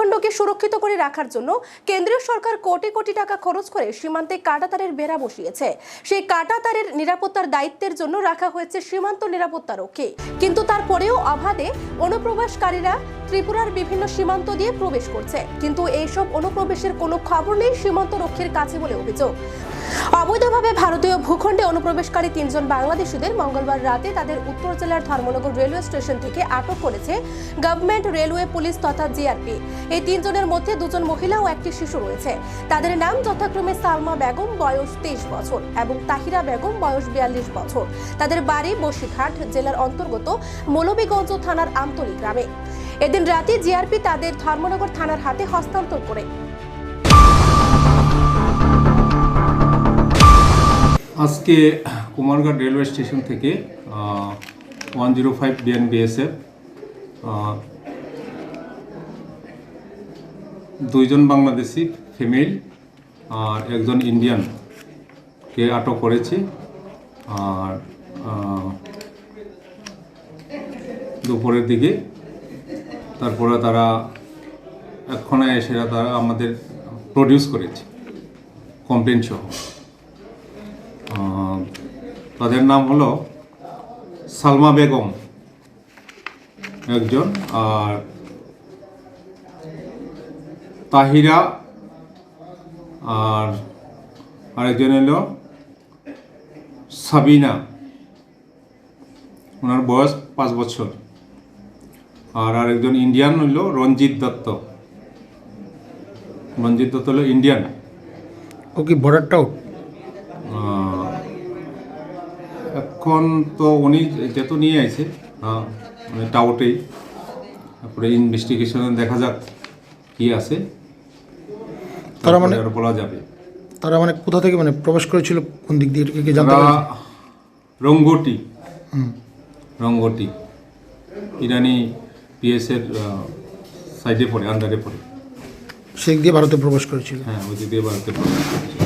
ভূখণ্ডকে সুরক্ষিত করে রাখার জন্য কেন্দ্রীয় সরকার কোটি কোটি টাকা খরচ করে সীমান্তে কাঁটাতারের বেড়া বসিয়েছে। সেই কাঁটাতারের নিরাপত্তার দায়িত্বের জন্য রাখা হয়েছে সীমান্ত নিরাপত্তা রক্ষী। কিন্তু তারপরেও অবাধে অনুপ্রবেশকারীরা ত্রিপুরার বিভিন্ন সীমান্ত দিয়ে প্রবেশ করছে, কিন্তু এইসব অনুপ্রবেশের কোনো খবর নেই সীমান্ত রক্ষীর কাছে বলে অভিযোগ। অবৈধভাবে ভারতীয় ভূখণ্ডে অনুপ্রবেশকারী 3 জন বাংলাদেশিদের মঙ্গলবার রাতে তাদের উত্তর জেলার ধর্মনগর রেলওয়ে স্টেশন থেকে আটক করেছে গভর্নমেন্ট রেলওয়ে পুলিশ তথা জিআরপি। এই 3 জনের মধ্যে 2 জন মহিলা ও একটি শিশু রয়েছে। তাদের নাম যথাক্রমে সালমা বেগম বয়স 23 বছর এবং তাহিরা বেগম বয়স 42 বছর। তাদের বাড়ি বসিরহাট জেলার অন্তর্গত মৌলভীগঞ্জ থানার আমতলী গ্রামে। এদিন রাতে জিআরপি তাদের ধর্মনগর থানার হাতে হস্তান্তর করে। আজকে কুমারঘাট রেলওয়ে স্টেশন থেকে 105 বিএনবিএসএফ 2 জন বাংলাদেশি ফিমেল আর 1 জন ইন্ডিয়ানকে আটক করেছে। আর দুপুরের দিকে তারপরে তারা এক্ষণে এসে তারা আমাদের প্রডিউস করেছে কমপ্লেন সহ। তাদের নাম হলো সালমা বেগম একজন, আর তাহিরা আর আরেকজন হলো সাবিনা, ওনার বয়স 5 বছর। আর আরেকজন ইন্ডিয়ান হলো রঞ্জিত দত্ত। রঞ্জিত দত্ত হলো ইন্ডিয়ান। ও কি বর্ডারটাও এখন তো উনি যেহেতু নিয়ে আছে মানে টাউটেই, তারপরে ইনভেস্টিগেশনে দেখা যাক কি আছে, তারা মানে বলা যাবে। তারা মানে কোথা থেকে মানে প্রবেশ করেছিল, কোন দিক দিয়ে কি জানতে পারছেন? রঙ্গটি ইরানি পিএসের সাইডে পড়ে, আন্ডারে পড়ে। সেদিক দিয়ে ভারতে প্রবেশ করেছিল। হ্যাঁ, ওই দিক দিয়ে ভারতে প্রবেশ করেছিল।